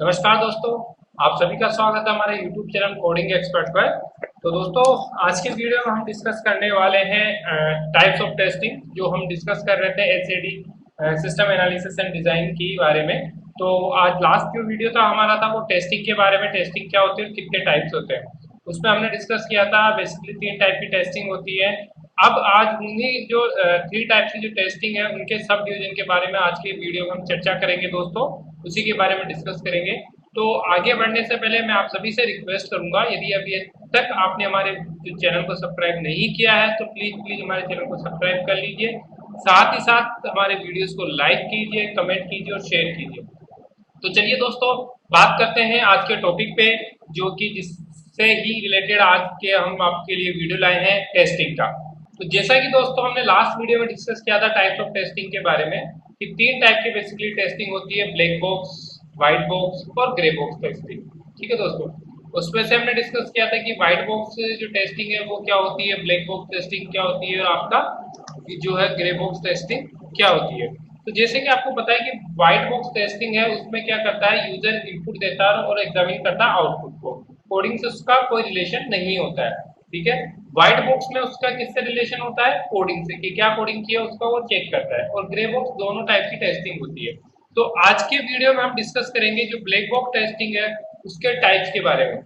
नमस्कार दोस्तों, आप सभी का स्वागत है हमारे YouTube चैनल कोडिंग एक्सपर्ट पर। तो दोस्तों, आज के वीडियो में हम डिस्कस करने वाले हैं टाइप्स ऑफ टेस्टिंग, जो हम डिस्कस कर रहे थे SAD system analysis and design के बारे में। तो आज लास्ट जो वीडियो था हमारा था वो टेस्टिंग के बारे में, टेस्टिंग क्या होती है और कितने टाइप्स होते हैं। उसमें हमने डिस्कस किया था बेसिकली 3 टाइप की टेस्टिंग होती है। अब आज उन्हीं जो 3 टाइप की जो टेस्टिंग है उनके सब डिवीजन के बारे में आज के वीडियो में हम चर्चा करेंगे दोस्तों, उसी के बारे में डिस्कस करेंगे। तो आगे बढ़ने से पहले मैं आप सभी से रिक्वेस्ट करूंगा, यदि अभी तक आपने हमारे चैनल को सब्सक्राइब नहीं किया है तो प्लीज प्लीज हमारे चैनल को सब्सक्राइब कर लीजिए। साथ ही साथ हमारे वीडियोस को लाइक कीजिए, कमेंट कीजिए और शेयर कीजिए। तो चलिए दोस्तों, बात करते हैं आज के टॉपिक पे, जो कि जिससे ही रिलेटेड आज के हम आपके लिए वीडियो लाए हैं टेस्टिंग का। तो जैसा कि दोस्तों हमने लास्ट वीडियो में डिस्कस किया था टाइप्स ऑफ टेस्टिंग के बारे में, कि 3 टाइप की बेसिकली टेस्टिंग होती है, ब्लैक बॉक्स, व्हाइट बॉक्स और ग्रे बॉक्स टेस्टिंग। ठीक है दोस्तों, उसमें से हमने डिस्कस किया था कि व्हाइट बॉक्स जो टेस्टिंग है वो क्या होती है, ब्लैक बॉक्स टेस्टिंग क्या होती है, और आपका जो है ग्रे बॉक्स टेस्टिंग क्या होती है। तो जैसे कि आपको पता है कि व्हाइट बॉक्स टेस्टिंग है, उसमें क्या करता है, यूजर इनपुट देता है और एग्जामिन करता है आउटपुट को। कोडिंग से उसका कोई रिलेशन नहीं होता है। ठीक है, व्हाइट बॉक्स में उसका किससे रिलेशन होता है, कोडिंग से, कि क्या कोडिंग किया उसका वो चेक करता है। और ग्रे बॉक्स दोनों टाइप की टेस्टिंग होती है। तो आज के वीडियो में हम डिस्कस करेंगे जो ब्लैक बॉक्स टेस्टिंग है उसके टाइप्स के बारे में।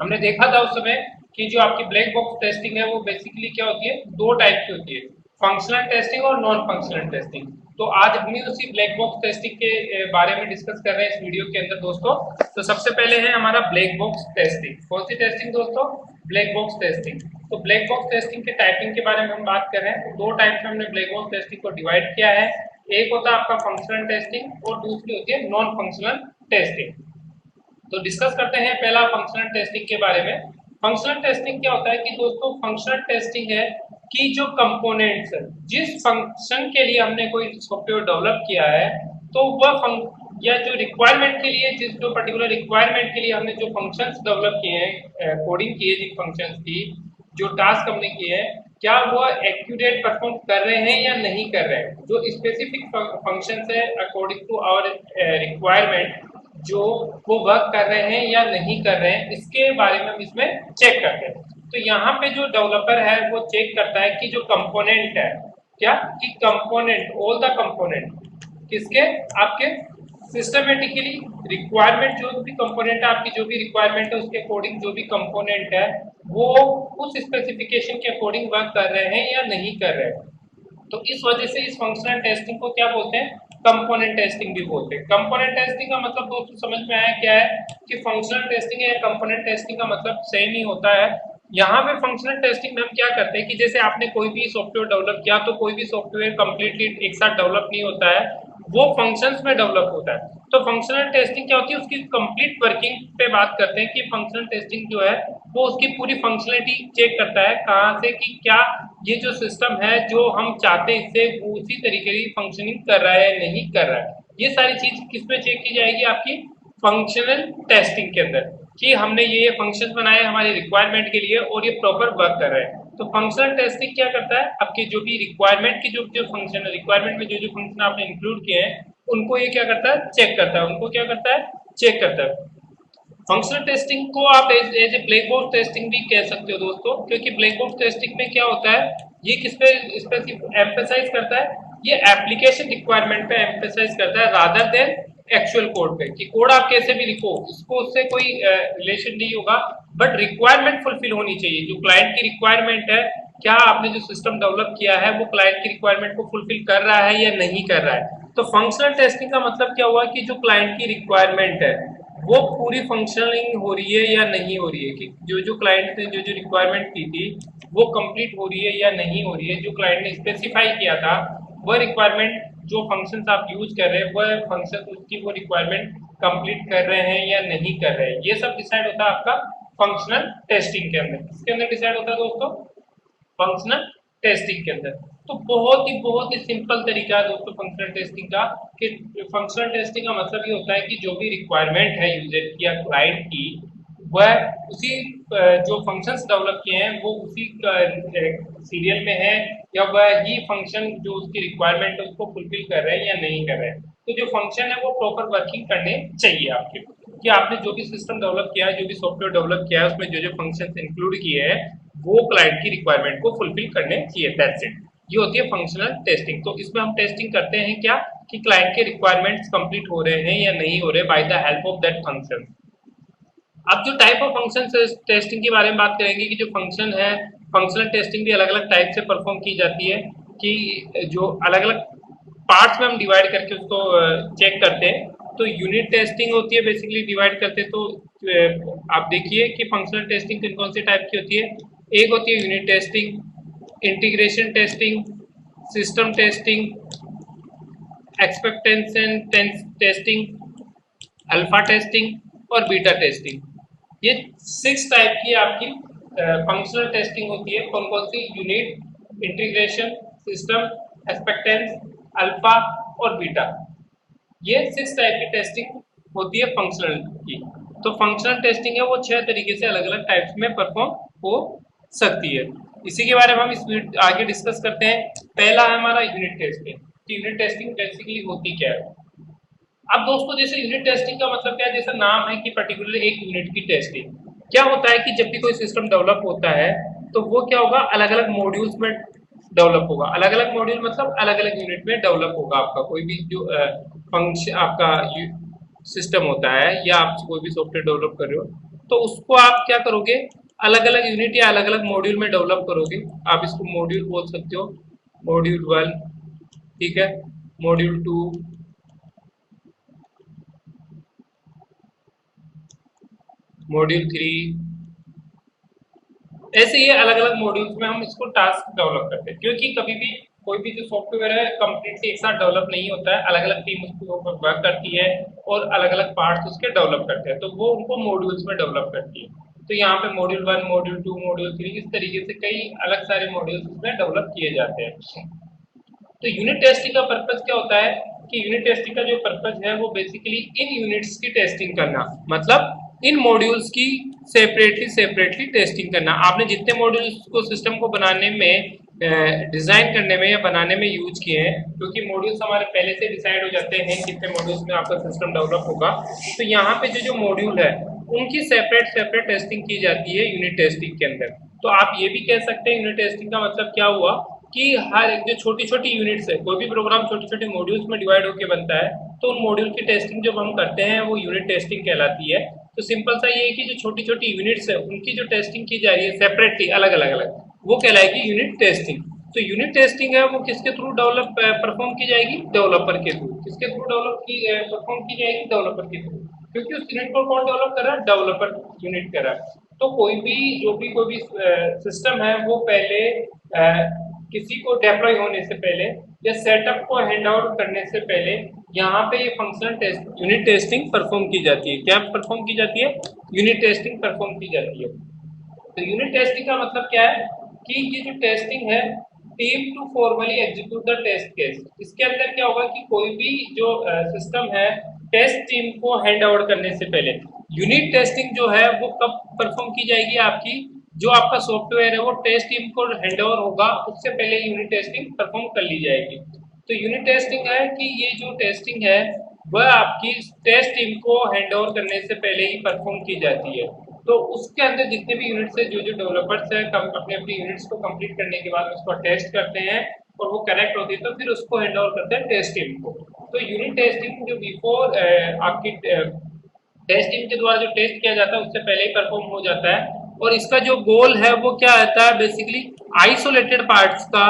हमने देखा था उस समय कि जो आपकी ब्लैक बॉक्स टेस्टिंग है वो बेसिकली क्या होती है, 2 टाइप की होती है, फंक्शनल टेस्टिंग और नॉन फंक्शनल टेस्टिंग। तो आज हम भी उसी ब्लैक बॉक्स टेस्टिंग के बारे में डिस्कस कर रहे हैं इस वीडियो के अंदर दोस्तों। तो सबसे पहले है हमारा ब्लैक बॉक्स टेस्टिंग। कौन सी टेस्टिंग दोस्तों, ब्लैक बॉक्स टेस्टिंग। तो ब्लैक बॉक्स टेस्टिंग के टाइपिंग के बारे में हम बात कर रहे हैं। तो 2 टाइप में हमने ब्लैक बॉक्स टेस्टिंग को डिवाइड किया है। एक होता है आपका फंक्शनल टेस्टिंग और दूसरी होती है नॉन फंक्शनल टेस्टिंग। तो डिस्कस करते हैं पहला फंक्शनल टेस्टिंग के बारे में। फंक्शनल टेस्टिंग क्या होता है कि दोस्तों, फंक्शनल टेस्टिंग है कि जो कंपोनेंट्स जिस फंक्शन के लिए हमने कोई सॉफ्टवेयर डेवलप किया है, तो वह या जो रिक्वायरमेंट के लिए, जिस जो पर्टिकुलर रिक्वायरमेंट के लिए हमने जो फंक्शंस डेवलप किए हैं, कोडिंग की है जिन फंक्शंस की, जो टास्क हमने किए हैं, क्या वो एक्यूरेट परफॉर्म कर रहे हैं या नहीं कर रहे हैं। जो स्पेसिफिक फंक्शंस है अकॉर्डिंग टू आवर रिक्वायरमेंट, जो वो वर्क कर रहे हैं या नहीं कर रहे हैं, इसके बारे में हम इसमें चेक करते हैं। तो यहाँ पे जो डेवलपर है वो चेक करता है कि जो कंपोनेंट है, क्या कि कंपोनेंट, ऑल द कंपोनेंट किसके, आपके सिस्टमेटिकली रिक्वायरमेंट, जो भी कंपोनेंट है आपकी, जो भी रिक्वायरमेंट है उसके अकॉर्डिंग जो भी कंपोनेंट है वो उस स्पेसिफिकेशन के अकॉर्डिंग वर्क कर रहे हैं या नहीं कर रहे हैं। तो इस वजह से इस फंक्शनल टेस्टिंग को क्या बोलते हैं, कंपोनेंट टेस्टिंग भी बोलते हैं। कंपोनेंट टेस्टिंग का मतलब दोस्तों समझ में आया क्या है, कि फंक्शनल टेस्टिंग या कंपोनेंट टेस्टिंग का मतलब सेम ही होता है। यहाँ पे फंक्शनल टेस्टिंग में हम क्या करते हैं कि जैसे आपने कोई भी सॉफ्टवेयर डेवलप किया, तो कोई भी सॉफ्टवेयर कंप्लीटली एक साथ डेवलप नहीं होता है, वो फंक्शंस में डेवलप होता है। तो फंक्शनल टेस्टिंग क्या होती है, उसकी कंप्लीट वर्किंग पे बात करते हैं कि फंक्शनल टेस्टिंग जो है वो उसकी पूरी फंक्शनलिटी चेक करता है, कहाँ से कि क्या ये जो सिस्टम है जो हम चाहते हैं इससे उसी तरीके की फंक्शनिंग कर रहा है नहीं कर रहा है। ये सारी चीज किसमें चेक की जाएगी, आपकी फंक्शनल टेस्टिंग के अंदर, कि हमने ये फंक्शन बनाए हमारी रिक्वायरमेंट के लिए और ये प्रॉपर वर्क कर रहे हैं। तो फंक्शनल टेस्टिंग क्या करता है, आपके जो भी रिक्वायरमेंट की जो जो फंक्शन रिक्वायरमेंट में जो जो फंक्शन आपने इंक्लूड किए हैं उनको ये क्या करता है, चेक करता है, उनको क्या करता है, चेक करता है। फंक्शनल टेस्टिंग को आप as a black box testing भी कह सकते हो दोस्तों, क्योंकि ब्लैक बॉक्स टेस्टिंग में क्या होता है, ये किस पे एम्फेसाइज करता है, ये एप्लीकेशन रिक्वायरमेंट पे एम्फेसाइज करता है रादर देन एक्चुअल कोड पे, कि कोड आप कैसे भी लिखो इसको उससे कोई रिलेशन नहीं होगा, बट रिक्वायरमेंट फुलफिल होनी चाहिए। जो क्लाइंट की रिक्वायरमेंट है, क्या आपने जो सिस्टम डेवलप किया है वो क्लाइंट की रिक्वायरमेंट को फुलफिल कर रहा है या नहीं कर रहा है। तो फंक्शनल टेस्टिंग का मतलब क्या हुआ, कि जो क्लाइंट की रिक्वायरमेंट है वो पूरी फंक्शनिंग हो रही है या नहीं हो रही है, कि जो जो क्लाइंट ने जो जो रिक्वायरमेंट की थी वो कंप्लीट हो रही है या नहीं हो रही है। जो क्लाइंट ने स्पेसिफाई किया था वह रिक्वायरमेंट, जो फंक्शंस आप यूज कर रहे हैं वह फंक्शन उसकी वो रिक्वायरमेंट कंप्लीट कर रहे हैं या नहीं कर रहे हैं, ये सब डिसाइड होता है आपका फंक्शनल टेस्टिंग के अंदर। किसके अंदर डिसाइड होता है दोस्तों, फंक्शनल टेस्टिंग के अंदर। तो बहुत ही सिंपल तरीका है दोस्तों फंक्शनल टेस्टिंग का, कि फंक्शनल टेस्टिंग का मतलब ये होता है कि जो भी रिक्वायरमेंट है यूजर की या क्लाइंट की, वह उसी जो फंक्शंस डेवलप किए हैं वो उसी सीरियल में है, या वह ही फंक्शन जो उसकी रिक्वायरमेंट है उसको फुलफिल कर रहे हैं या नहीं कर रहे हैं। तो जो फंक्शन है वो प्रॉपर वर्किंग करने चाहिए आपके, कि आपने जो भी सिस्टम डेवलप किया है, जो भी सॉफ्टवेयर डेवलप किया है, उसमें जो जो फंक्शन इंक्लूड किए हैं वो क्लाइंट की रिक्वायरमेंट को फुलफिल करने चाहिए। That's it. ये होती है फंक्शनल टेस्टिंग। तो इसमें हम टेस्टिंग करते हैं क्या, कि क्लाइंट के रिक्वायरमेंट्स कंप्लीट हो रहे हैं या नहीं हो रहे by the help of that function. अब जो टाइप ऑफ फंक्शन टेस्टिंग के बारे में बात करेंगे, कि जो फंक्शन है, फंक्शनल टेस्टिंग भी अलग अलग टाइप से परफॉर्म की जाती है, कि जो अलग अलग पार्ट्स में हम डिवाइड करके उसको चेक करते हैं। तो यूनिट टेस्टिंग होती है बेसिकली डिवाइड करते हैं। तो आप देखिए कि फंक्शनल टेस्टिंग किन कौन से टाइप की होती है। एक होती है unit testing, integration testing, system testing, expectation testing, alpha testing और बीटा टेस्टिंग। ये 6 टाइप की आपकी फंक्शनल टेस्टिंग होती है। कौन कौन सी? यूनिट, इंटीग्रेशन, सिस्टम, एक्सपेक्टेंस, अल्फा और बीटा। ये 6 टाइप की टेस्टिंग होती है फंक्शनल की। तो फंक्शनल टेस्टिंग है वो 6 तरीके से अलग अलग टाइप्स में परफॉर्म हो सकती है। इसी के बारे में हम इस आगे डिस्कस करते हैं। पहला है हमारा unit testing. Unit testing basically होती क्या है? अब दोस्तों जैसे यूनिट टेस्टिंग का मतलब क्या है, जैसा नाम है कि पर्टिकुलर एक यूनिट की टेस्टिंग। क्या होता है कि जब भी कोई सिस्टम डेवलप होता है तो वो क्या होगा, अलग अलग मॉड्यूल्स में डेवलप होगा। अलग अलग मॉड्यूल मतलब अलग अलग यूनिट में डेवलप होगा आपका कोई भी जो फंक्शन आपका सिस्टम होता है, या आप कोई भी सॉफ्टवेयर डेवलप कर रहे हो, तो उसको आप क्या करोगे, अलग अलग यूनिट या अलग अलग मॉड्यूल में डेवलप करोगे। आप इसको मॉड्यूल बोल सकते हो, मॉड्यूल 1, ठीक है, मॉड्यूल 2, मॉड्यूल 3, ऐसे ये अलग अलग मॉड्यूल्स में हम इसको टास्क डेवलप करते हैं। क्योंकि कभी भी कोई भी जो सॉफ्टवेयर है कंप्लीटली एक साथ डेवलप नहीं होता है, अलग अलग टीम उसके ऊपर वर्क करती है और अलग अलग पार्ट्स उसके डेवलप करते हैं, तो वो उनको मॉड्यूल्स में डेवलप करती है। तो यहाँ पे मॉड्यूल 1, मॉड्यूल 2, मॉड्यूल 3, इस तरीके से कई अलग सारे मॉड्यूल्स उसमें डेवलप किए जाते हैं। तो यूनिट टेस्टिंग का पर्पज क्या होता है, कि यूनिट टेस्टिंग का जो पर्पज है वो बेसिकली इन यूनिट्स की टेस्टिंग करना, मतलब इन मॉड्यूल्स की सेपरेटली टेस्टिंग करना। आपने जितने मॉड्यूल्स को सिस्टम को बनाने में, डिजाइन करने में या बनाने में यूज किए हैं, क्योंकि मॉड्यूल्स हमारे पहले से डिसाइड हो जाते हैं कितने मॉड्यूल्स में आपका सिस्टम डेवलप होगा। तो यहाँ पे जो जो मॉड्यूल है उनकी सेपरेट टेस्टिंग की जाती है यूनिट टेस्टिंग के अंदर। तो आप ये भी कह सकते हैं यूनिट टेस्टिंग का मतलब क्या हुआ, कि हर एक जो छोटी छोटी यूनिट्स है, कोई भी प्रोग्राम छोटे छोटे मॉड्यूल्स में डिवाइड होकर बनता है, तो उन मॉड्यूल की टेस्टिंग जब हम करते हैं वो यूनिट टेस्टिंग कहलाती है। तो सिंपल सा ये है कि जो छोटी छोटी यूनिट्स है उनकी जो टेस्टिंग की जा रही है सेपरेटली, अलग अलग अलग, वो कहलाएगी यूनिट टेस्टिंग। तो यूनिट टेस्टिंग है वो किसके थ्रू डेवलप परफॉर्म की जाएगी? डेवलपर के थ्रू। किसके थ्रू डेवलप की परफॉर्म की जाएगी? डेवलपर के थ्रू। क्योंकि उस यूनिट को कौन डेवलप कर रहा है? डेवलपर यूनिट कर रहा है। तो कोई भी सिस्टम है वो पहले किसी को डिप्लॉय होने से पहले या सेटअप को हैंड आउट करने से पहले यहाँ पे ये functional test unit testing perform की जाती है। क्या परफॉर्म की जाती है? यूनिट टेस्टिंग परफॉर्म की जाती है। तो यूनिट टेस्टिंग का मतलब क्या है, कि ये जो टेस्टिंग है, team to formally execute the test case. इसके अंदर क्या होगा कि कोई भी जो सिस्टम है टेस्ट टीम को हैंड ओवर करने से पहले, यूनिट टेस्टिंग जो है वो कब परफॉर्म की जाएगी? आपकी जो आपका सॉफ्टवेयर है वो टेस्ट टीम को हैंड ओवर होगा उससे पहले यूनिट टेस्टिंग परफॉर्म कर ली जाएगी। तो यूनिट टेस्टिंग है कि ये जो टेस्टिंग है वह आपकी टेस्ट टीम को हैंड ओवर करने से पहले ही परफॉर्म की जाती है। तो उसके अंदर जितने भी यूनिट्स है, जो जो डेवलपर्स है अपने अपने यूनिट्स को कंप्लीट करने के बाद उसको टेस्ट करते हैं और वो करेक्ट होती है तो फिर उसको हैंड ओवर करते हैं टेस्ट टीम को। तो यूनिट टेस्टिंग जो बिफोर आपकी टेस्ट टीम के द्वारा जो टेस्ट किया जाता है उससे पहले ही परफॉर्म हो जाता है। और इसका जो गोल है वो क्या रहता है? बेसिकली आइसोलेटेड पार्ट्स का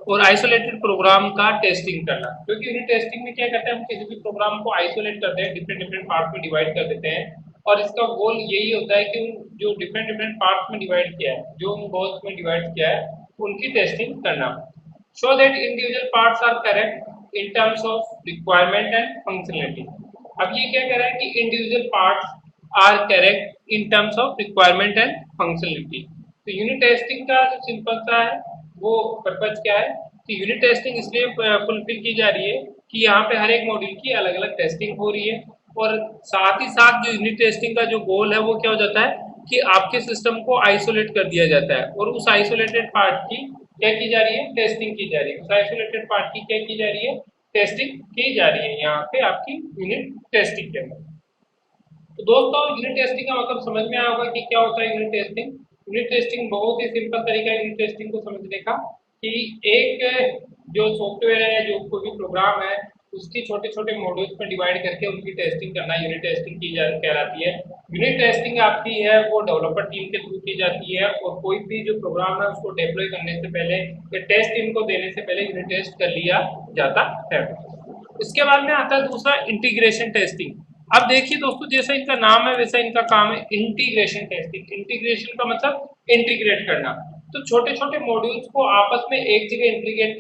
और आइसोलेटेड प्रोग्राम का टेस्टिंग करना। क्योंकि यूनिट टेस्टिंग में क्या करते हैं, हम किसी भी प्रोग्राम को आइसोलेट करते हैं, डिफरेंट डिफरेंट पार्ट में डिवाइड कर देते हैं। और इसका गोल यही होता है कि जो डिफरेंट डिफरेंट पार्ट्स में डिवाइड किया है, जो उन गोल्स में डिवाइड किया है, उनकी टेस्टिंग करना, so that individual parts are correct in terms of requirement and functionality. अब ये क्या कह रहा है कि individual parts are correct in terms of requirement and functionality. तो यूनिट टेस्टिंग का जो सिंपल सा है वो पर्पज क्या है, कि यूनिट टेस्टिंग इसलिए फुलफिल की जा रही है कि यहाँ पे हर एक मॉड्यूल की अलग अलग टेस्टिंग हो रही है। और साथ ही साथ जो यूनिट टेस्टिंग का जो गोल है वो क्या हो जाता है, कि आपके सिस्टम को आइसोलेट कर दिया जाता है और उस आइसोलेटेड पार्ट की क्या की जा रही है? टेस्टिंग की जा रही है। उस आइसोलेटेड पार्ट की क्या की जा रही है? टेस्टिंग की जा रही है यहाँ पे आपकी यूनिट टेस्टिंग के अंदर। तो दोस्तों यूनिट टेस्टिंग का मतलब समझ में आया होगा कि क्या होता है यूनिट टेस्टिंग। यूनिट टेस्टिंग बहुत ही सिंपल तरीका है यूनिट टेस्टिंग को समझने का कि एक जो सॉफ्टवेयर है, जो कोई भी प्रोग्राम है, उसकी छोटे छोटे मॉड्यूल्स में डिवाइड करके उनकी टेस्टिंग करना यूनिट टेस्टिंग की जा कहलाती है। यूनिट टेस्टिंग आपकी है वो डेवलपर टीम के थ्रू की जाती है, और कोई भी जो प्रोग्राम है उसको डिप्लॉय करने से पहले या टेस्ट टीम को देने से पहले यूनिट टेस्ट कर लिया जाता है। इसके बाद में आता है दूसरा इंटीग्रेशन टेस्टिंग। अब देखिए दोस्तों, जैसा इनका नाम है वैसा इनका काम है इंटीग्रेशन टेस्टिंग। इंटीग्रेशन का मतलब इंटीग्रेट करना। तो छोटे छोटे मॉड्यूल्स को आपस में एक जगह इंटीग्रेट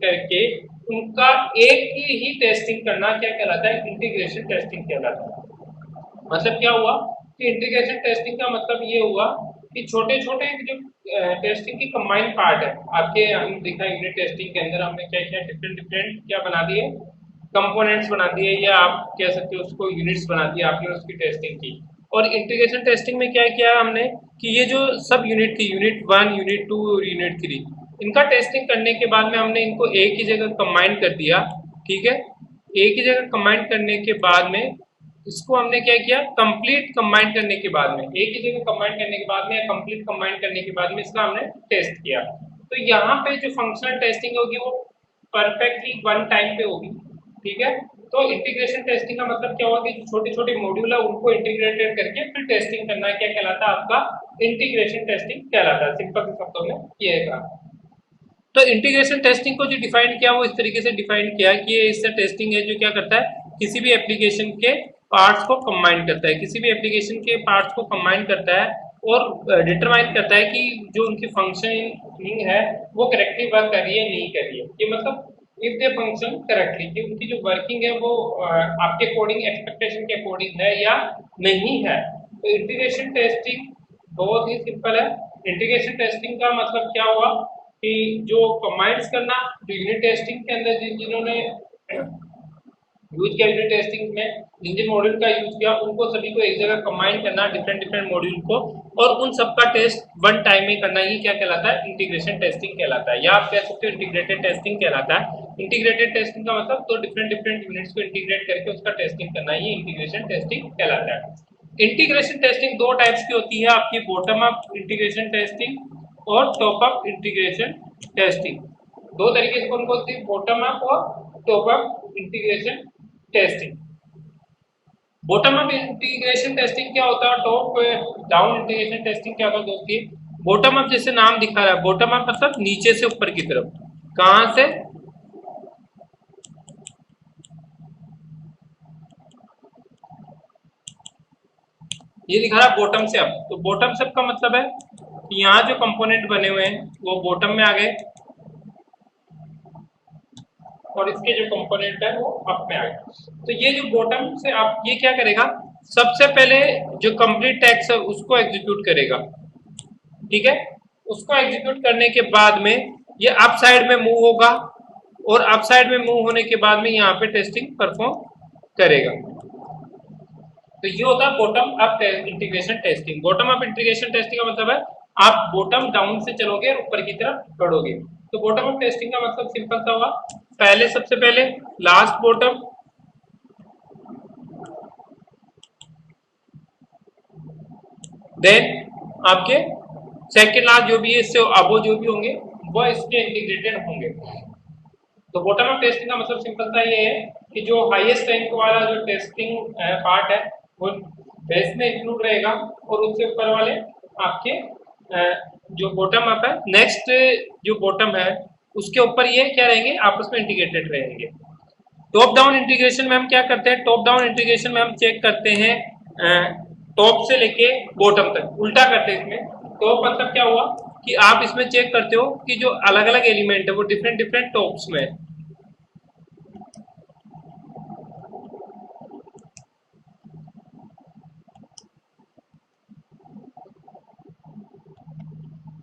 करके उनका एक ही टेस्टिंग करना क्या कहलाता है, इंटीग्रेशन टेस्टिंग कहलाता है। मतलब क्या हुआ कि इंटीग्रेशन टेस्टिंग का मतलब ये हुआ कि छोटे छोटे जो टेस्टिंग की कंबाइंड पार्ट है आपके, हम देखा यूनिट टेस्टिंग के अंदर हमने क्या क्या डिफरेंट डिफरेंट क्या बना दिए, कंपोनेंट्स बना दिए, या आप कह सकते हो उसको यूनिट्स बना दिए आपने उसकी टेस्टिंग की। और इंटीग्रेशन टेस्टिंग में क्या किया हमने कि ये जो सब यूनिट थी, यूनिट 1, यूनिट 2 और यूनिट 3, इनका टेस्टिंग करने के बाद में हमने इनको एक ही जगह कंबाइन कर दिया। ठीक है, एक ही जगह कंबाइन करने के बाद में इसको हमने क्या किया, कंप्लीट कंबाइन करने के बाद में, एक ही जगह कंबाइन करने के बाद में या कंप्लीट कंबाइन करने के बाद में इसका हमने टेस्ट किया। तो यहाँ पे जो फंक्शनल टेस्टिंग होगी वो परफेक्टली वन टाइम पे होगी। ठीक है, तो इंटीग्रेशन टेस्टिंग का मतलब क्या होगा कि छोटे छोटे मॉड्यूल है उनको इंटीग्रेटेड करके फिर टेस्टिंग करना क्या कहलाता है, आपका इंटीग्रेशन टेस्टिंग कहलाता है। सिंपल शब्दों में ये है। तो इंटीग्रेशन टेस्टिंग को जो डिफाइन किया वो इस तरीके से डिफाइन किया कि ये इससे टेस्टिंग है जो क्या करता है, किसी भी एप्लीकेशन के पार्ट्स को कंबाइन करता है, किसी भी एप्लीकेशन के पार्ट्स को कंबाइन करता है और डिटरमाइन करता है कि जो उनकी फंक्शनिंग है वो करेक्टली वर्क कर रही है नहीं कर रही है। ये मतलब इफ दे फंक्शन करेक्टली, कि उनकी जो वर्किंग है वो आपके कोडिंग एक्सपेक्टेशन के अकॉर्डिंग है या नहीं है। तो इंटीग्रेशन टेस्टिंग बहुत ही सिंपल है। इंटीग्रेशन टेस्टिंग का मतलब क्या हुआ कि जो कंबाइंस करना, जो यूनिट टेस्टिंग के अंदर जिन्होंने यूज किया, यूनिट टेस्टिंग में जिन जिन मॉड्यूल का यूज किया उनको सभी को एक जगह कंबाइन करना, डिफरेंट डिफरेंट मॉड्यूल को, और उन सबका टेस्ट वन टाइम में करना, ही क्या कहलाता है, इंटीग्रेशन टेस्टिंग कहलाता है। या आप कह सकते हो इंटीग्रेटेड टेस्टिंग कहलाता है। इंटीग्रेटेड टेस्टिंग का मतलब तो डिफरेंट डिफरेंट यूनिट्स को इंटीग्रेट करके उसका टेस्टिंग करना, ही इंटीग्रेशन टेस्टिंग कहलाता है। इंटीग्रेशन टेस्टिंग दो टाइप्स की होती है आपकी, बॉटम अप इंटीग्रेशन टेस्टिंग और टॉप अप इंटीग्रेशन टेस्टिंग। दो तरीके से कौन कौन सी, बॉटम अप और top up integration testing. Bottom up integration testing क्या होता है, टॉप डाउन इंटीग्रेशन टेस्टिंग क्या होता है दोस्ती। बॉटम अप जैसे नाम दिखा रहा है, बॉटम अप मतलब नीचे से ऊपर की तरफ। कहां से, ये दिखा रहा है बॉटम से अप। तो बॉटम से अप का मतलब है कि यहाँ जो कंपोनेंट बने हुए हैं वो बॉटम में आ गए, और इसके जो कंपोनेंट है वो अप में आ गए। तो ये जो बॉटम से अप, ये क्या करेगा, सबसे पहले जो कंप्लीट टेक्स्ट है उसको एग्जीक्यूट करेगा। ठीक है, उसको एग्जीक्यूट करने के बाद में ये अप साइड में मूव होगा, और अप साइड में मूव होने के बाद में यहाँ पे टेस्टिंग परफॉर्म करेगा। तो ये होता है bottom up integration testing. Bottom up integration testing का मतलब है आप बॉटम डाउन से चलोगे और ऊपर की तरफ बढ़ोगे। तो बॉटम अप टेस्टिंग का मतलब सिंपल सा हुआ, पहले सबसे पहले लास्ट बॉटम, देन आपके सेकेंड लास्ट जो भी है, इससे अबो जो भी होंगे वो इसके इंटीग्रेटेड होंगे। तो बॉटम अप टेस्टिंग का मतलब सिंपल सा ये है कि जो हाईएस्ट रैंक वाला जो टेस्टिंग पार्ट है वो बेस में इंक्लूड रहेगा, और उससे ऊपर वाले आपके जो बॉटम अप है, नेक्स्ट जो बॉटम है उसके ऊपर ये क्या रहेंगे, आपस में इंटीग्रेटेड रहेंगे। टॉप डाउन इंटीग्रेशन में हम क्या करते हैं, टॉप डाउन इंटीग्रेशन में हम चेक करते हैं टॉप से लेके बॉटम तक, उल्टा करते हैं इसमें। टॉप मतलब क्या हुआ कि आप इसमें चेक करते हो कि जो अलग अलग एलिमेंट है वो डिफरेंट डिफरेंट टॉप्स में है।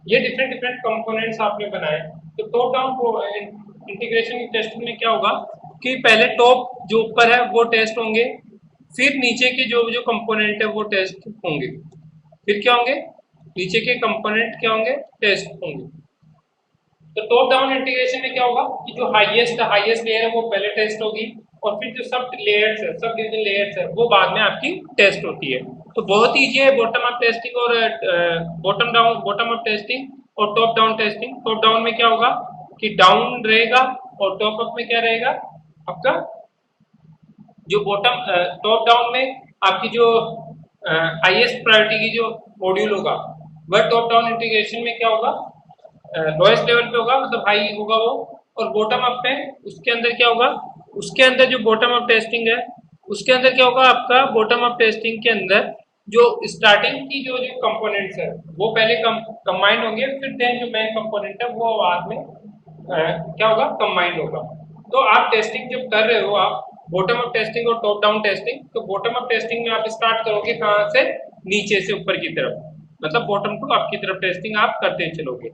ये डिफरेंट डिफरेंट कंपोनेंट्स आपने बनाए। तो टॉप डाउन इंटीग्रेशन टेस्टिंग में क्या होगा कि पहले टॉप जो ऊपर है वो टेस्ट होंगे, फिर नीचे के जो जो कंपोनेंट है वो टेस्ट होंगे, फिर क्या होंगे, नीचे के कंपोनेंट क्या होंगे, टेस्ट होंगे। तो टॉप डाउन इंटीग्रेशन में क्या होगा कि जो हाईएस्ट लेयर है वो पहले टेस्ट होगी, और फिर जो सब लेयर्स है, सब डिवीजन लेयर्स है, वो बाद में आपकी टेस्ट होती है। तो बहुत ईजी है बॉटम अप टेस्टिंग और बॉटम अप टेस्टिंग और top down testing. Top down में क्या होगा कि डाउन रहेगा, और टॉप अप में क्या रहेगा आपका जो बॉटम टॉप डाउन में आपकी जो हाईएस्ट प्रायोरिटी की जो मॉड्यूल होगा वह टॉप डाउन इंटीग्रेशन में क्या होगा लोएस्ट लेवल पे होगा, मतलब हाई होगा वो। और बॉटम अप पे उसके अंदर क्या होगा, उसके अंदर जो बॉटम अप टेस्टिंग है उसके अंदर क्या होगा आपका बॉटम अप टेस्टिंग के अंदर जो स्टार्टिंग की जो जो कंपोनेंट्स है वो पहले कंबाइंड होंगे, फिर देन जो मेन कंपोनेंट है वो बाद में क्या होगा कंबाइंड होगा। तो आप टेस्टिंग जब कर रहे हो आप बॉटम अप टेस्टिंग और टॉप डाउन टेस्टिंग, तो बॉटम अप टेस्टिंग में आप स्टार्ट करोगे कहाँ से, नीचे से ऊपर की तरफ, मतलब बॉटम टू अप की तरफ टेस्टिंग आप करते चलोगे।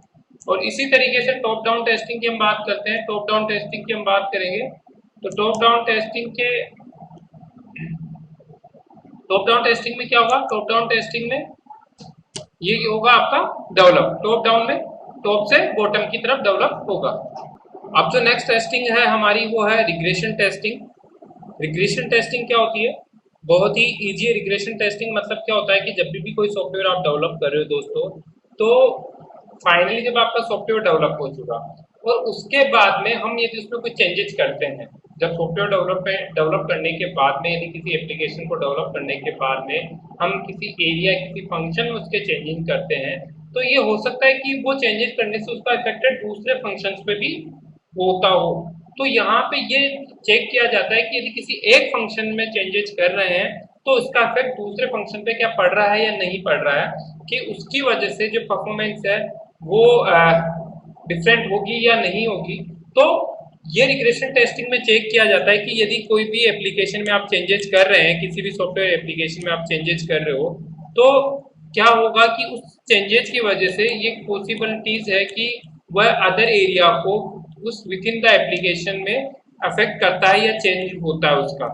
और इसी तरीके से टॉप डाउन टेस्टिंग की हम बात करते हैं, टॉप डाउन टेस्टिंग की हम बात करेंगे। तो टॉप डाउन टेस्टिंग में क्या होगा, टॉप डाउन टेस्टिंग में ये होगा आपका डेवलप, टॉप डाउन में टॉप से बॉटम की तरफ डेवलप होगा। अब जो नेक्स्ट टेस्टिंग है हमारी वो है रिग्रेशन टेस्टिंग। रिग्रेशन टेस्टिंग क्या होती है, बहुत ही इजी है। रिग्रेशन टेस्टिंग मतलब क्या होता है कि जब भी कोई सॉफ्टवेयर आप डेवलप कर रहे हो दोस्तों, तो फाइनली जब आपका सॉफ्टवेयर डेवलप हो चुका और उसके बाद में हम यदि उसमें कोई चेंजेस करते हैं, जब सॉफ्टवेयर डेवलप करने के बाद में यदि किसी एप्लीकेशन को डेवलप करने के बाद में हम किसी एरिया किसी फंक्शन में उसके चेंजिंग करते हैं, तो ये हो सकता है कि वो चेंजेस करने से उसका इफेक्टेड दूसरे फंक्शंस पे भी होता हो। तो यहाँ पे ये चेक किया जाता है कि यदि किसी एक फंक्शन में चेंजेस कर रहे हैं तो उसका इफेक्ट दूसरे फंक्शन पे क्या पड़ रहा है या नहीं पड़ रहा है, कि उसकी वजह से जो परफॉर्मेंस है वो डिफरेंट होगी या नहीं होगी। तो ये रिग्रेशन टेस्टिंग में चेक किया जाता है कि यदि कोई भी एप्लीकेशन में आप चेंजेस कर रहे हैं, किसी भी सॉफ्टवेयर एप्लीकेशन में आप चेंजेस कर रहे हो, तो क्या होगा कि उस चेंजेस की वजह से ये पॉसिबिलिटीज है कि वह अदर एरिया को उस विद इन द एप्लीकेशन में अफेक्ट करता है या चेंज होता है उसका।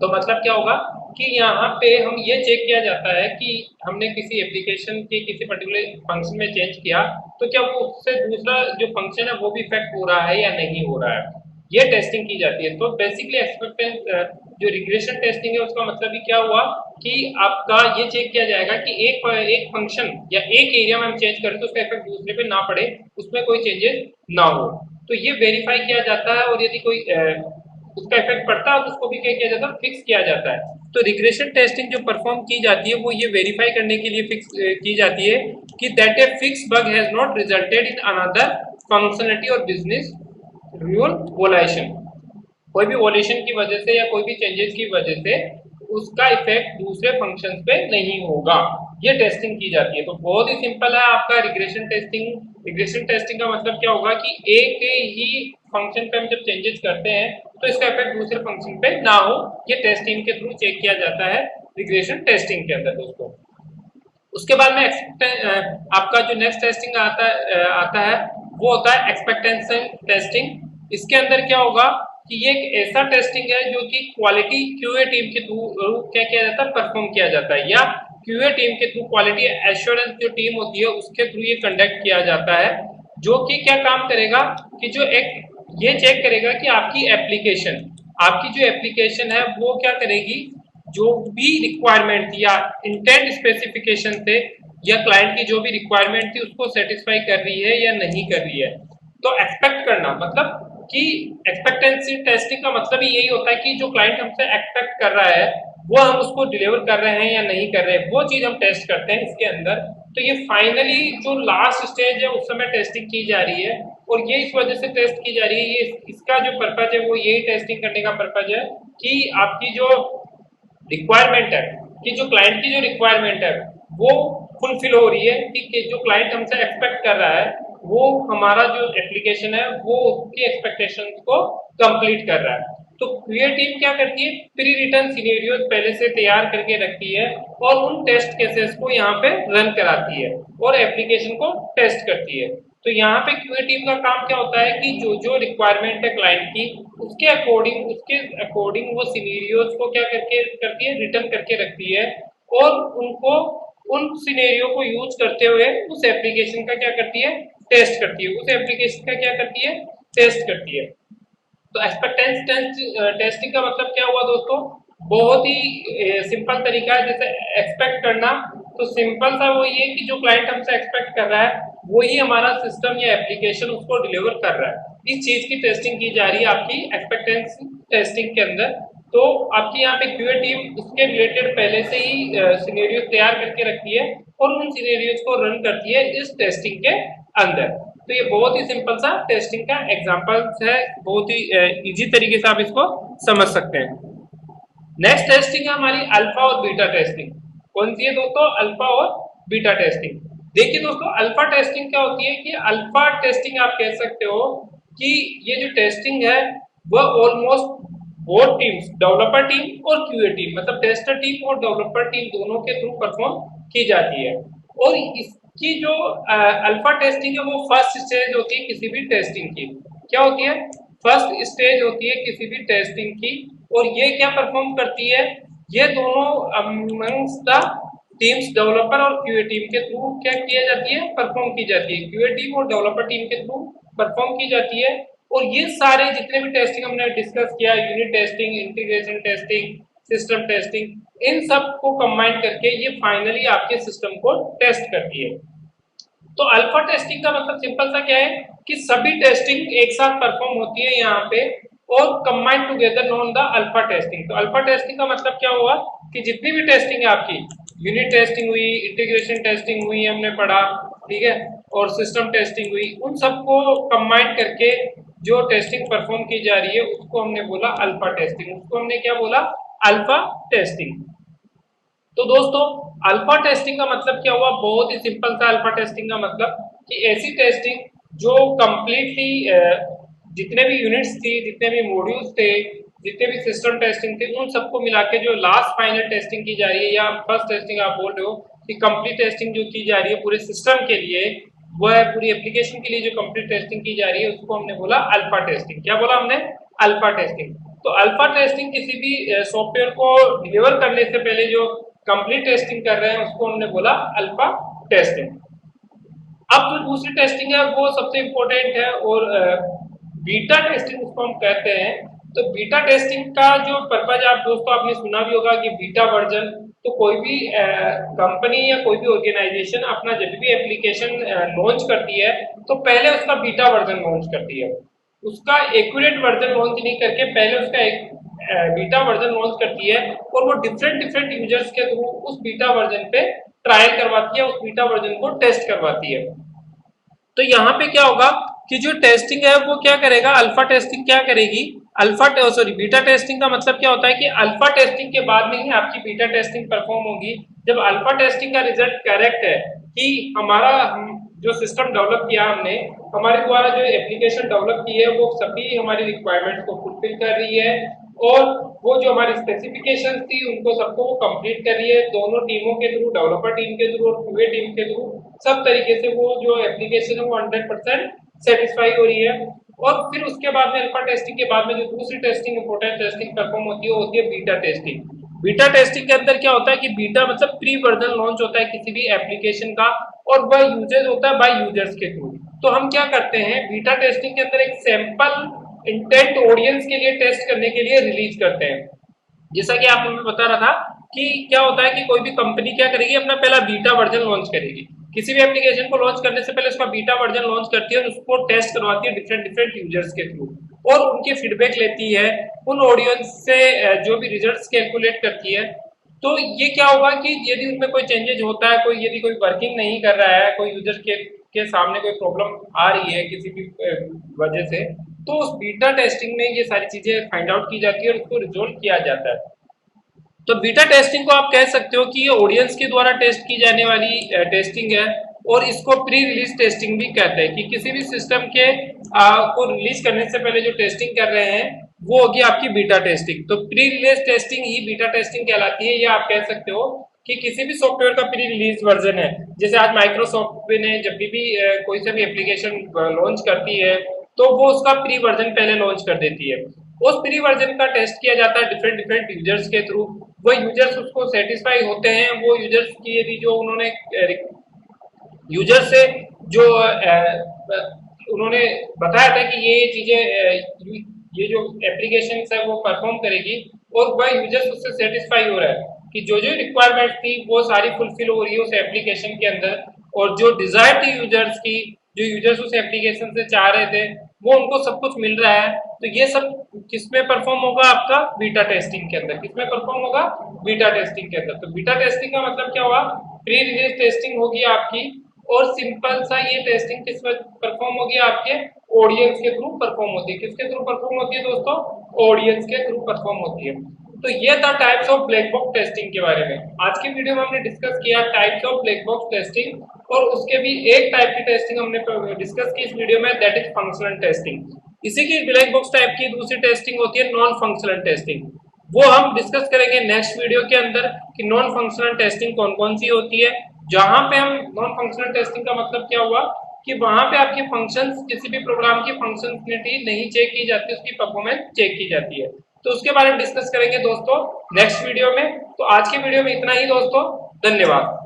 तो मतलब क्या होगा कि यहाँ पे हम ये चेक किया जाता है कि हमने किसी एप्लीकेशन के किसी पर्टिकुलर फंक्शन में चेंज किया तो क्या वो उससे दूसरा जो फंक्शन है वो भी इफेक्ट हो रहा है या नहीं हो रहा है, ये टेस्टिंग की जाती है। तो बेसिकली एक्सपेक्टेंस जो रिग्रेशन टेस्टिंग है उसका मतलब ही क्या हुआ कि आपका ये चेक किया जाएगा कि एक फंक्शन या एक एरिया में हम चेंज करें तो उसका इफेक्ट दूसरे पे ना पड़े, उसमें कोई चेंजेस ना हो। तो ये वेरीफाई किया जाता है, और यदि कोई उसका इफेक्ट पड़ता है तो उसको भी क्या किया जाता है, फिक्स किया जाता है। तो रिग्रेशन टेस्टिंग जो परफॉर्म की जाती है वो ये वेरीफाई करने के लिए फिक्स की जाती है कि that a fix bug has not resulted in another functionality और बिजनेस रूल वोलेशन। कोई भी वोलेशन की वजह से या कोई भी चेंजेस की वजह से उसका इफेक्ट दूसरे फंक्शंस पे नहीं होगा, ये टेस्टिंग की जाती है। तो बहुत ही सिंपल है आपका रिग्रेशन टेस्टिंग। रिग्रेशन टेस्टिंग का मतलब क्या होगा कि एक ही फंक्शन पे हम जब चेंजेस करते हैं तो इसका इफेक्ट दूसरे फंक्शन पे ना हो, ये टेस्टिंग के थ्रू चेक किया जाता है रिग्रेशन टेस्टिंग के अंदर दोस्तों। उसके बाद में आपका जो नेक्स्ट टेस्टिंग आता है वो होता है एक्सपेक्टेंशन टेस्टिंग। इसके अंदर क्या होगा कि ये एक ऐसा टेस्टिंग है जो कि क्वालिटी क्यूए टीम के थ्रू क्या किया जाता है, परफॉर्म किया जाता है, या क्यूए टीम के थ्रू क्वालिटी एश्योरेंस जो टीम होती है उसके थ्रू ये कंडक्ट किया जाता है। जो कि क्या काम करेगा कि जो एक ये चेक करेगा कि आपकी जो एप्लीकेशन है वो क्या करेगी, जो भी रिक्वायरमेंट थी या इंटेंट स्पेसिफिकेशन थे या क्लाइंट की जो भी रिक्वायरमेंट थी उसको सेटिस्फाई कर रही है या नहीं कर रही है। तो एक्सपेक्ट करना मतलब कि एक्सपेक्टेंसी टेस्टिंग का मतलब ही यही होता है कि जो क्लाइंट हमसे एक्सपेक्ट कर रहा है वो हम उसको डिलीवर कर रहे हैं या नहीं कर रहे हैं, वो चीज हम टेस्ट करते हैं इसके अंदर। तो ये फाइनली जो लास्ट स्टेज है उस समय टेस्टिंग की जा रही है, और ये इस वजह से टेस्ट की जा रही है, ये इसका जो पर्पज है वो यही टेस्टिंग करने का पर्पज है कि आपकी जो रिक्वायरमेंट है, कि जो क्लाइंट की जो रिक्वायरमेंट है वो फुलफिल हो रही है, कि जो क्लाइंट हमसे एक्सपेक्ट कर रहा है वो हमारा जो एप्लीकेशन है वो उसकी एक्सपेक्टेशंस को कंप्लीट कर रहा है। तो क्यूए टीम क्या करती है, प्री रिटर्न सिनेरियोज पहले से तैयार करके रखती है और उन टेस्ट केसेस को यहाँ पे रन कराती है और एप्लीकेशन को टेस्ट करती है। तो यहाँ पे क्यूए टीम का काम क्या होता है कि जो जो रिक्वायरमेंट है क्लाइंट की उसके अकॉर्डिंग वो सिनेरियोज को क्या करके करती है, रिटर्न करके रखती है, और उनको उन सिनेरियो को यूज करते हुए उस एप्लीकेशन का क्या करती है, टेस्ट करती है, उस एप्लीकेशन का क्या करती है, टेस्ट करती है। तो एक्सपेक्टेंस टेस्टिंग का मतलब क्या हुआ दोस्तों, बहुत ही सिंपल तरीका है जैसे एक्सपेक्ट करना। तो सिंपल सा वो ये कि जो क्लाइंट हमसे एक्सपेक्ट कर रहा है वही हमारा सिस्टम या एप्लीकेशन उसको डिलीवर कर रहा है। इस चीज की टेस्टिंग की जा रही है आपकी एक्सपेक्टेंस टेस्टिंग के अंदर। तो आपकी यहाँ पे क्यूए टीम इसके रिलेटेड पहले से ही सिनेरियो तैयार करके रखती है और उन सिनेरियोज को रन करती है इस टेस्टिंग के अंदर। तो ये बहुत ही सिंपल सा टेस्टिंग का एग्जांपल्स है, बहुत ही इजी तरीके से आप इसको समझ सकते हैं। नेक्स्ट टेस्टिंग है हमारी अल्फा और बीटा टेस्टिंग। कौन सी है दोस्तों, अल्फा और बीटा टेस्टिंग। देखिए दोस्तों, अल्फा टेस्टिंग क्या होती है कि अल्फा टेस्टिंग आप कह सकते हो कि ये जो टेस्टिंग है वह almost both teams, developer team और क्यूए टीम, मतलब टेस्टर टीम और डेवलपर टीम दोनों के थ्रू परफॉर्म की जाती है। और इसकी जो अल्फा टेस्टिंग है वो फर्स्ट स्टेज होती है किसी भी टेस्टिंग की। क्या होती है, फर्स्ट स्टेज होती है किसी भी टेस्टिंग की। और ये क्या परफॉर्म करती है, ये दोनों अमंग्स द टीम्स, डेवलपर और क्यूए टीम के थ्रू क्या किया जाती है, परफॉर्म की जाती है। क्यूए टीम और डेवलपर टीम के थ्रू परफॉर्म की जाती है। और ये सारे जितने भी टेस्टिंग हमने डिस्कस किया, unit testing, integration testing, system testing, इन सब को कंबाइन करके ये फाइनली आपके सिस्टम को टेस्ट करती है। तो अल्फा टेस्टिंग का मतलब सिंपल सा क्या है कि सभी टेस्टिंग एक साथ परफॉर्म होती है यहाँ पे और combined together known the alpha testing. तो अल्फा टेस्टिंग का मतलब क्या हुआ कि जितनी भी टेस्टिंग है आपकी, यूनिट टेस्टिंग हुई, इंटीग्रेशन टेस्टिंग हुई हमने पढ़ा, ठीक है, और सिस्टम टेस्टिंग हुई, उन सबको कंबाइन करके जो टेस्टिंग परफॉर्म की जा रही है उसको हमने बोला अल्फा टेस्टिंग। उसको हमने क्या बोला, अल्फा टेस्टिंग। तो दोस्तों अल्फा टेस्टिंग का मतलब क्या हुआ, बहुत ही सिंपल सा अल्फा टेस्टिंग का मतलब कि ऐसी टेस्टिंग जो कंप्लीटली जितने भी यूनिट्स थी, जितने भी मॉड्यूल्स थे, जितने भी सिस्टम टेस्टिंग थे, उन सबको मिला के जो लास्ट फाइनल टेस्टिंग की जा रही है या फर्स्ट टेस्टिंग आप बोल रहे हो कि कंप्लीट टेस्टिंग जो की जा रही है पूरे सिस्टम के लिए, वह पूरी एप्लीकेशन के लिए जो कंप्लीट टेस्टिंग की जा रही है उसको हमने बोला अल्फा टेस्टिंग। क्या बोला हमने, अल्फा टेस्टिंग। तो अल्फा टेस्टिंग किसी भी सॉफ्टवेयर को डिलीवर करने से पहले जो कंप्लीट टेस्टिंग कर रहे हैं उसको हमने बोला अल्फा टेस्टिंग। अब जो दूसरी टेस्टिंग है वो सबसे इंपॉर्टेंट है और बीटा टेस्टिंग उसको हम कहते हैं। तो बीटा टेस्टिंग का जो पर्पज आप दोस्तों आपने सुना भी होगा कि बीटा वर्जन। तो कोई भी कंपनी या कोई भी ऑर्गेनाइजेशन अपना जब भी एप्लीकेशन लॉन्च करती है तो पहले उसका बीटा वर्जन लॉन्च करती है। उसका एक्यूरेट वर्जन लॉन्च नहीं करके पहले उसका एक बीटा वर्जन लॉन्च करती है और वो डिफरेंट यूजर्स के थ्रू उस बीटा वर्जन पे ट्रायल करवाती है, उस बीटा वर्जन को टेस्ट करवाती है। तो यहाँ पे क्या होगा कि जो टेस्टिंग है वो क्या करेगा, अल्फा टेस्टिंग क्या करेगी, बीटा टेस्टिंग का मतलब क्या होता है कि अल्फा टेस्टिंग के बाद में ही आपकी बीटा टेस्टिंग परफॉर्म होगी। जब अल्फा टेस्टिंग का रिजल्ट करेक्ट है कि हमारा जो सिस्टम डेवलप किया हमने, हमारे द्वारा जो एप्लीकेशन डेवलप की है वो सभी हमारी रिक्वायरमेंट को फुलफिल कर रही है और वो जो हमारी स्पेसिफिकेशन थी उनको सबको वो कंप्लीट कर रही है, दोनों टीमों के थ्रू, डेवलपर टीम के थ्रू और क्यूए टीम के थ्रू, सब तरीके से वो जो एप्लीकेशन है वो 100% सेटिस्फाई हो रही है। और फिर उसके बाद में अल्फा टेस्टिंग के बाद में जो दूसरी टेस्टिंग इंपोर्टेंट टेस्टिंग परफॉर्म होती है वो होती है बीटा टेस्टिंग। बीटा टेस्टिंग के अंदर क्या होता है कि बीटा मतलब प्री वर्जन लॉन्च होता है किसी भी एप्लीकेशन का और वह यूजेज होता है बाय यूजर्स के थ्रू। तो हम क्या करते हैं, बीटा टेस्टिंग के अंदर एक सैंपल इंटेंट ऑडियंस के लिए टेस्ट करने के लिए रिलीज करते हैं। जैसा कि आपको मैं बता रहा था कि क्या होता है कि कोई भी कंपनी क्या करेगी, अपना पहला बीटा वर्जन लॉन्च करेगी। किसी भी एप्लीकेशन को लॉन्च करने से पहले उसका बीटा वर्जन लॉन्च करती है और उसको टेस्ट करवाती है डिफरेंट यूजर्स के थ्रू और उनके फीडबैक लेती है, उन ऑडियंस से जो भी रिजल्ट्स कैलकुलेट करती है। तो ये क्या होगा कि यदि उसमें कोई चेंजेस होता है, कोई यदि कोई वर्किंग नहीं कर रहा है, कोई यूजर के सामने कोई प्रॉब्लम आ रही है किसी भी वजह से, तो उस बीटा टेस्टिंग में ये सारी चीजें फाइंड आउट की जाती है और उसको रिजोल्व किया जाता है। तो बीटा टेस्टिंग को आप कह सकते हो कि ये ऑडियंस के द्वारा टेस्ट की जाने वाली टेस्टिंग है और इसको प्री रिलीज टेस्टिंग भी कहते हैं कि किसी भी सिस्टम के को रिलीज करने से पहले जो टेस्टिंग कर रहे हैं वो होगी आपकी बीटा टेस्टिंग। तो प्री रिलीज टेस्टिंग ही बीटा टेस्टिंग कहलाती है। या आप कह सकते हो कि किसी भी सॉफ्टवेयर का प्री रिलीज वर्जन है, जैसे आज माइक्रोसॉफ्ट ने जब भी कोई सा भी एप्लीकेशन लॉन्च करती है तो वो उसका प्री वर्जन पहले लॉन्च कर देती है। उस प्री वर्जन का टेस्ट किया जाता है डिफरेंट यूजर्स के थ्रू। वो यूजर्स उसको सेटिस्फाई होते हैं, वो यूजर्स की यदि जो उन्होंने यूजर से जो उन्होंने बताया था कि ये चीजें ये जो एप्लीकेशन है वो परफॉर्म करेगी और वह यूजर्स उससे सेटिस्फाई हो रहा है कि जो जो रिक्वायरमेंट थी वो सारी फुलफिल हो रही है उस एप्लीकेशन के अंदर, और जो डिजायर थी यूजर्स की, जो यूजर्स उस एप्लीकेशन से चाह रहे थे, वो उनको सब कुछ मिल रहा है। तो ये सब किसमें परफॉर्म होगा? आपका बीटा टेस्टिंग के अंदर। किसमें परफॉर्म होगा? बीटा टेस्टिंग के अंदर। तो बीटा टेस्टिंग का मतलब क्या हुआ? प्री रिलीज टेस्टिंग होगी आपकी, और सिंपल सा ये टेस्टिंग किसमें परफॉर्म होगी? आपके ऑडियंस के थ्रू परफॉर्म होती है। किसके थ्रू परफॉर्म होती है दोस्तों? ऑडियंस के थ्रू परफॉर्म होती है। तो ये था types of black box testing के बारे में। आज की वीडियो में हमने डिस्कस किया types of black box testing, और उसके भी एक टाइप की टेस्टिंग हमने डिस्कस की इस वीडियो में, दैट इज फंक्शनल टेस्टिंग। इसी की ब्लैक बॉक्स टाइप की दूसरी टेस्टिंग होती है नॉन फंक्शनल टेस्टिंग। वो हम डिस्कस करेंगे नेक्स्ट वीडियो के अंदर कि नॉन फंक्शनल टेस्टिंग कौन कौन सी होती है। जहां पे हम नॉन फंक्शनल टेस्टिंग का मतलब क्या हुआ कि वहां पे आपके फंक्शंस, किसी भी प्रोग्राम की फंक्शनलिटी नहीं चेक की जाती, उसकी परफॉर्मेंस चेक की जाती है। तो उसके बारे में डिस्कस करेंगे दोस्तों नेक्स्ट वीडियो में। तो आज के वीडियो में इतना ही दोस्तों, धन्यवाद।